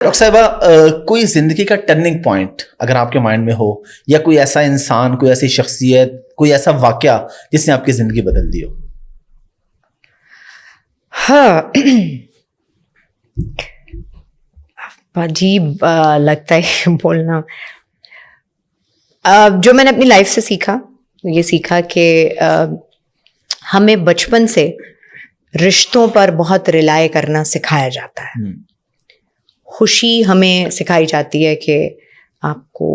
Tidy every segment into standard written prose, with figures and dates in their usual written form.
Doctor صاحبہ کوئی زندگی کا ٹرننگ پوائنٹ اگر آپ کے مائنڈ میں ہو، یا کوئی ایسا انسان، کوئی ایسی شخصیت، کوئی ایسا واقعہ جس نے آپ کی زندگی بدل دی ہو؟ ہاں، عجیب لگتا ہے بولنا. جو میں نے اپنی لائف سے سیکھا، یہ سیکھا کہ ہمیں بچپن سے رشتوں پر بہت ریلائے کرنا سکھایا جاتا ہے. خوشی ہمیں سکھائی جاتی ہے کہ آپ کو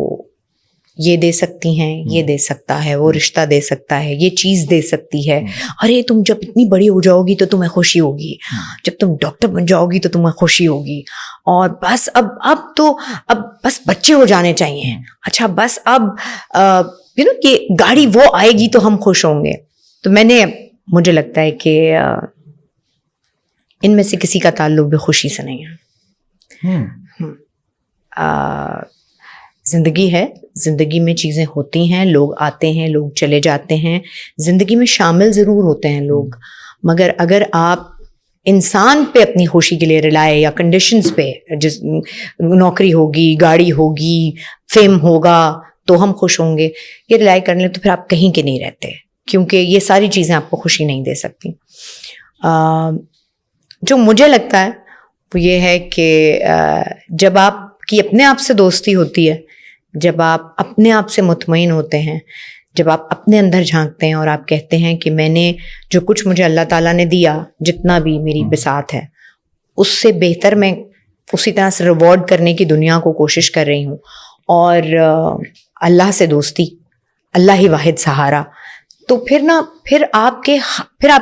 یہ دے سکتی ہیں، یہ دے سکتا ہے، وہ رشتہ دے سکتا ہے، یہ چیز دے سکتی ہے. ارے تم جب اتنی بڑی ہو جاؤ گی تو تمہیں خوشی ہوگی، جب تم ڈاکٹر بن جاؤ گی تو تمہیں خوشی ہوگی. اور بس اب بس بچے ہو جانے چاہیے. اچھا بس اب کہ گاڑی وہ آئے گی تو ہم خوش ہوں گے. تو مجھے لگتا ہے کہ ان میں سے کسی کا تعلق بھی خوشی سے نہیں ہے. زندگی ہے، زندگی میں چیزیں ہوتی ہیں، لوگ آتے ہیں، لوگ چلے جاتے ہیں، زندگی میں شامل ضرور ہوتے ہیں لوگ، مگر اگر آپ انسان پہ اپنی خوشی کے لیے رلائے، یا کنڈیشنز پہ، جس نوکری ہوگی، گاڑی ہوگی، فیم ہوگا تو ہم خوش ہوں گے، یہ رلائے کر لیں تو پھر آپ کہیں کے نہیں رہتے، کیونکہ یہ ساری چیزیں آپ کو خوشی نہیں دے سکتی. جو مجھے لگتا ہے وہ یہ ہے کہ جب آپ کی اپنے آپ سے دوستی ہوتی ہے، جب آپ اپنے آپ سے مطمئن ہوتے ہیں، جب آپ اپنے اندر جھانکتے ہیں اور آپ کہتے ہیں کہ میں نے جو کچھ مجھے اللہ تعالیٰ نے دیا، جتنا بھی میری بساط ہے، اس سے بہتر میں اسی طرح سے ریوارڈ کرنے کی دنیا کو کوشش کر رہی ہوں، اور اللہ سے دوستی، اللہ ہی واحد سہارا، تو پھر آپ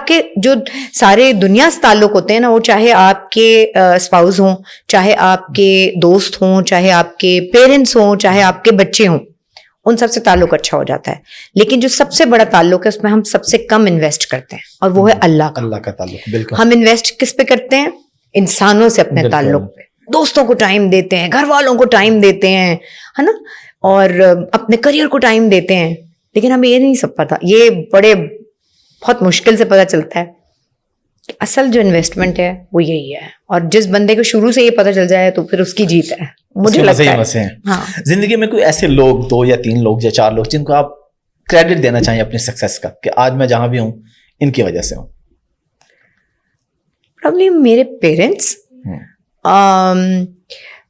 کے جو سارے دنیا سے تعلق ہوتے ہیں نا، وہ چاہے آپ کے اسپاؤز ہوں، چاہے آپ کے دوست ہوں، چاہے آپ کے پیرنٹس ہوں، چاہے آپ کے بچے ہوں، ان سب سے تعلق اچھا ہو جاتا ہے. لیکن جو سب سے بڑا تعلق ہے اس میں ہم سب سے کم انویسٹ کرتے ہیں، اور وہ ہے اللہ کا تعلق. بالکل. ہم انویسٹ کس پہ کرتے ہیں؟ انسانوں سے اپنے تعلق پہ. دوستوں کو ٹائم دیتے ہیں، گھر والوں کو ٹائم دیتے ہیں، ہے نا، اور اپنے کریئر کو ٹائم دیتے ہیں. لیکن ہمیں یہ نہیں سب پتا، یہ بہت مشکل سے پتہ چلتا ہے کہ اصل جو انویسٹمنٹ ہے وہ یہی ہے. اور جس بندے کو شروع سے یہ پتہ چل جائے تو پھر اس کی جیت ہے، مجھے لگتا ہے. ہاں، زندگی میں کوئی ایسے لوگ، 2 یا 3 لوگ یا 4 لوگ، جن کو آپ کریڈٹ دینا چاہیے اپنی سکسیس کا، کہ آج میں جہاں بھی ہوں ان کی وجہ سے ہوں؟ پرابلی میرے پیرنٹس.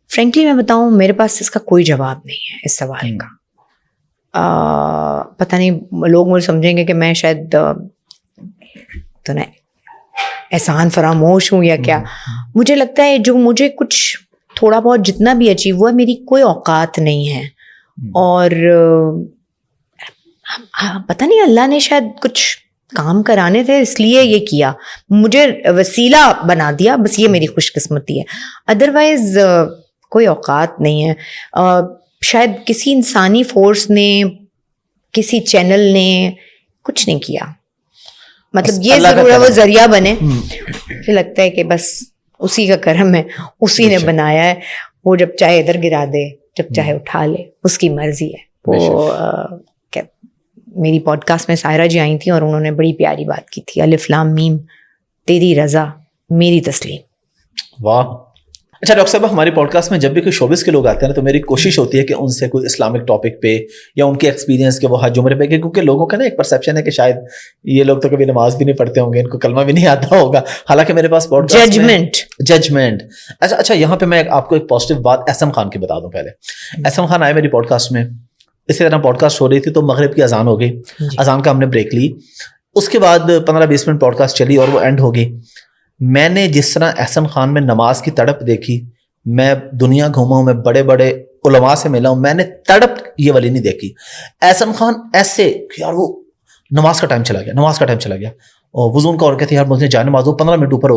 فرینکلی میں بتاؤں، میرے پاس اس کا کوئی جواب نہیں ہے اس سوال کا. پتہ نہیں، لوگ مجھے سمجھیں گے کہ میں شاید تو نہیں احسان فراموش ہوں یا کیا. مجھے لگتا ہے جو مجھے کچھ تھوڑا بہت جتنا بھی اچیو ہوا ہے، میری کوئی اوقات نہیں ہے، اور پتہ نہیں اللہ نے شاید کچھ کام کرانے تھے اس لیے یہ کیا، مجھے وسیلہ بنا دیا، بس یہ میری خوش قسمتی ہے. ادروائز کوئی اوقات نہیں ہے. شاید کسی انسانی فورس نے، کسی چینل نے کچھ نہیں کیا، مطلب یہ ضرور ہے وہ ذریعہ بنے. مجھے لگتا ہے کہ بس اسی کا کرم ہے، اسی نے بنایا ہے، وہ جب چاہے ادھر گرا دے، جب چاہے اٹھا لے، اس کی مرضی ہے. وہ میری پوڈ کاسٹ میں سائرہ جی آئی تھیں اور انہوں نے بڑی پیاری بات کی تھی، الف لام میم، تیری رضا میری تسلیم. واہ. اچھا ڈاکٹر صاحب، ہماری پوڈ کاسٹ میں جب بھی کوئی شوبز کے لوگ آتے ہیں نا، تو میری کوشش ہوتی ہے کہ ان سے کوئی اسلامک ٹاپک پہ یا ان کے ایکسپیرینس کے وہ حج عمرے پہ، کیونکہ لوگوں کا نا ایک پرسیپشن ہے کہ شاید یہ لوگ تو کبھی نماز بھی نہیں پڑھتے ہوں گے، ان کو کلمہ بھی نہیں آتا ہوگا، حالانکہ میرے پاس پوڈ کاسٹ ججمنٹ. اچھا یہاں پہ میں آپ کو ایک پازیٹیو بات احسن خان کی بتا دوں. پہلے احسن خان آئے میری پوڈ کاسٹ میں، اسی طرح پوڈ کاسٹ ہو رہی تھی تو مغرب کی اذان ہو گئی، اذان کا ہم نے بریک لی، اس کے بعد 15-20 منٹ پوڈ کاسٹ چلی اور وہ اینڈ ہو گئی. میں نے جس طرح احسن خان میں نماز کی تڑپ دیکھی، میں دنیا گھوما ہوں، میں بڑے بڑے علماء سے ملا ہوں، میں نے تڑپ یہ والی نہیں دیکھی. احسن خان ایسے کہ یار وہ نماز کا ٹائم چلا گیا، اور وضو کا اور کہتے ہیں یار مجھے جائے نماز 15 منٹ اوپر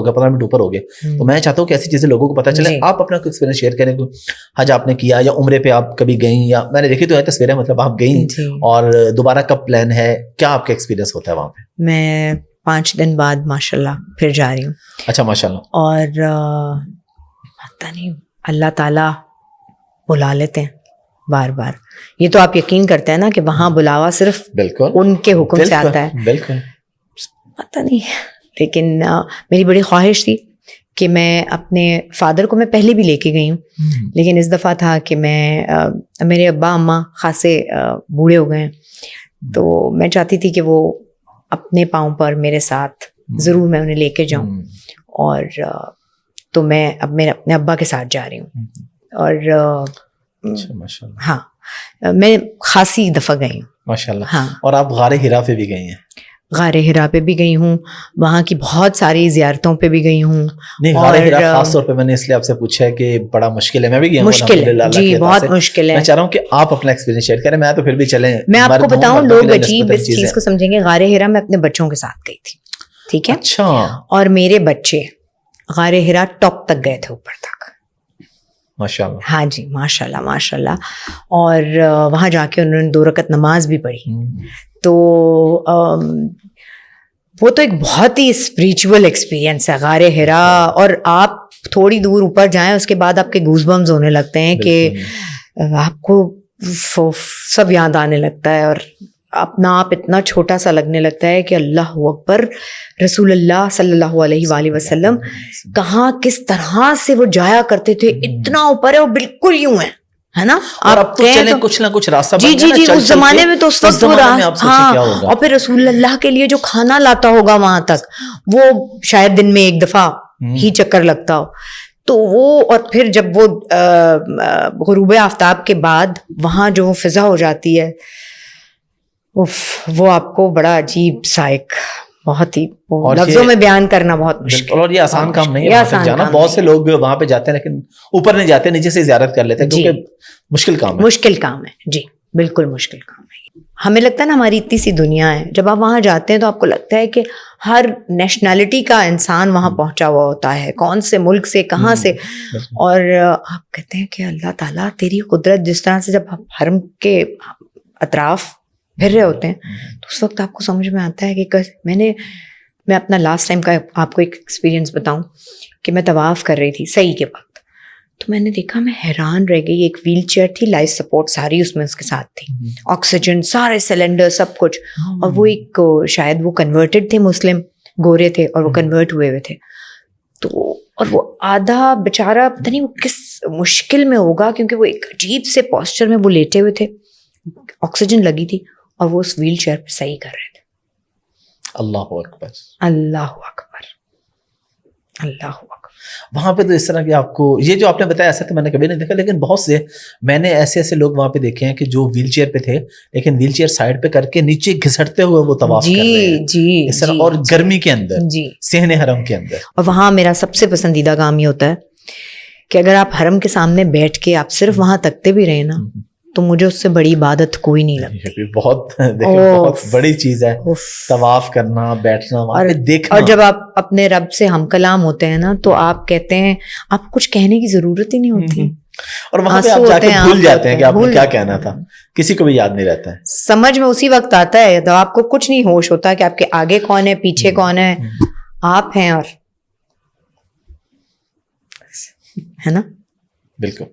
ہو گئے. تو میں چاہتا ہوں کہ ایسی چیزیں لوگوں کو پتہ چلے. آپ اپنا کوئی ایکسپیرینس شیئر کریں، حج آپ نے کیا یا عمرے پہ آپ کبھی گئیں، یا میں نے دیکھی تو ہے تصویریں، مطلب آپ گئیں، اور دوبارہ کب پلان ہے، کیا آپ کا ایکسپیرینس ہوتا ہے وہاں پہ؟ میں 5 دن بعد ماشاءاللہ پھر جا رہی ہوں. اچھا ماشاءاللہ. اور پتہ نہیں اللہ تعالیٰ بلا لیتے ہیں بار بار. یہ تو آپ یقین کرتے ہیں نا کہ وہاں بلاوا صرف ان کے حکم سے آتا ہے. بالکل. پتہ نہیں، لیکن میری بڑی خواہش تھی کہ میں اپنے فادر کو میں پہلے بھی لے کے گئی ہوں, لیکن اس دفعہ تھا کہ میں میرے ابا اماں خاصے بوڑھے ہو گئے ہیں, تو میں چاہتی تھی کہ وہ اپنے پاؤں پر میرے ساتھ ضرور میں انہیں لے کے جاؤں, اور تو میں اب میرے اپنے ابا کے ساتھ جا رہی ہوں. اور ہاں میں خاصی دفعہ گئی ہوں ماشاء اللہ. ہاں, اور آپ غار ہرا پہ بھی گئی ہیں؟ غار ہرا پہ بھی گئی ہوں, وہاں کی بہت ساری زیارتوں پہ بھی گئی ہوں. نہیں, غار ہرا خاص طور پہ میں نے اس لیے آپ سے پوچھا ہے کہ بڑا مشکل ہے, میں بھی گیا ہوں, مشکل ہے جی, بہت مشکل ہے. میں چاہ رہا ہوں کہ آپ اپنا ایکسپیرینس شیئر کریں, میں تو پھر بھی چلیں. میں آپ کو بتاؤں, لوگ عجیب اس چیز کو سمجھیں گے. غار ہرا میں اپنے بچوں کے ساتھ گئی تھی, ٹھیک ہے, اچھا, اور میرے بچے غار ہرا ٹاپ تک گئے تھے, اوپر تک. ماشاء اللہ. ہاں جی, ماشاء اللہ ماشاء اللہ. اور وہاں جا کے انہوں نے 2 رکعت نماز بھی پڑھی. تو وہ تو ایک بہت ہی اسپریچول ایکسپیرینس ہے غار ہرا. اور آپ تھوڑی دور اوپر جائیں, اس کے بعد آپ کے گوز بمز ہونے لگتے ہیں کہ آپ کو سب یاد آنے لگتا ہے, اور اپنا آپ اتنا چھوٹا سا لگنے لگتا ہے کہ اللہ اکبر, رسول اللہ صلی اللہ علیہ وآلہ وسلم کہاں کس طرح سے وہ جایا کرتے تھے, اتنا اوپر ہے, وہ بالکل یوں ہے نا. اور اب تو چلیں کچھ نہ کچھ راستہ جی جی جی, اس زمانے میں تو اس وقت وہ ہاں, اور پھر رسول اللہ کے لیے جو کھانا لاتا ہوگا وہاں تک, وہ شاید دن میں 1 دفعہ ہی چکر لگتا ہو. تو وہ, اور پھر جب وہ غروب آفتاب کے بعد وہاں جو فضا ہو جاتی ہے, وہ آپ کو بڑا عجیب سا ایک, بہت ہی لفظوں میں بیان کرنا بہت مشکل. اور یہ آسان کام نہیں ہے وہاں تک جانا. بہت سے لوگ وہاں پہ جاتے ہیں لیکن اوپر نہیں جاتے, نیچے سے زیارت کر لیتے ہیں, کیونکہ مشکل کام ہے. مشکل کام ہے جی, بالکل مشکل کام ہے. ہمیں لگتا ہے نا ہماری اتنی سی دنیا ہے, جب آپ وہاں جاتے ہیں تو آپ کو لگتا ہے کہ ہر نیشنلٹی کا انسان وہاں پہنچا ہوا ہوتا ہے, کون سے ملک سے, کہاں سے. اور آپ کہتے ہیں کہ اللہ تعالیٰ تیری قدرت, جس طرح سے جب آپ حرم کے اطراف پھر رہے ہوتے ہیں تو اس وقت آپ کو سمجھ میں آتا ہے کہ میں اپنا لاسٹ ٹائم کا آپ کو ایک ایکسپیرینس بتاؤں کہ میں طواف کر رہی تھی صحیح کے وقت, تو میں نے دیکھا, میں حیران رہ گئی. ایک ویل چیئر تھی, لائف سپورٹ ساری اس میں اس کے ساتھ تھی, آکسیجن, سارے سلنڈر, سب کچھ. اور وہ ایک شاید وہ کنورٹڈ تھے, مسلم گورے تھے, اور وہ کنورٹ ہوئے ہوئے تھے. تو اور وہ آدھا بیچارہ پتہ نہیں وہ کس مشکل میں ہوگا, کیونکہ وہ ایک عجیب سے پوسچر میں وہ لیٹے ہوئے تھے, آکسیجن لگی تھی, اور وہ اس ویل چیئر پہ صحیح کر رہے تھے. اللہ اکبر, اللہ اکبر, اللہ اکبر. وہاں پہ تو اس طرح کی آپ کو یہ جو آپ نے بتایا ایسا تو میں نے کبھی نہیں دیکھا, لیکن بہت سے میں نے ایسے لوگ وہاں پہ دیکھے ہیں کہ جو ویل چیئر پہ تھے لیکن ویل چیئر سائڈ پہ کر کے نیچے گھسٹتے ہوئے وہ طواف کر رہے ہیں جی اس طرح, اور گرمی کے اندر, جی, صحن حرم کے اندر. اور وہاں میرا سب سے پسندیدہ کام یہ ہوتا ہے کہ اگر آپ حرم کے سامنے بیٹھ کے آپ صرف وہاں تکتے بھی رہے نا, تو مجھے اس سے بڑی عبادت کوئی نہیں لگتی. بہت بڑی چیز ہے طواف کرنا, بیٹھنا, وہاں پہ دیکھنا. اور جب آپ اپنے رب سے ہم کلام ہوتے ہیں نا, تو آپ کہتے ہیں آپ کچھ کہنے کی ضرورت ہی نہیں ہوتی, اور وہاں پہ آپ جا کے بھول جاتے ہیں کہ آپ نے کیا کہنا تھا, کسی کو بھی یاد نہیں رہتا ہے. سمجھ میں اسی وقت آتا ہے تو آپ کو کچھ نہیں ہوش ہوتا کہ آپ کے آگے کون ہے, پیچھے کون ہے, آپ ہیں, اور ہے نا. بالکل.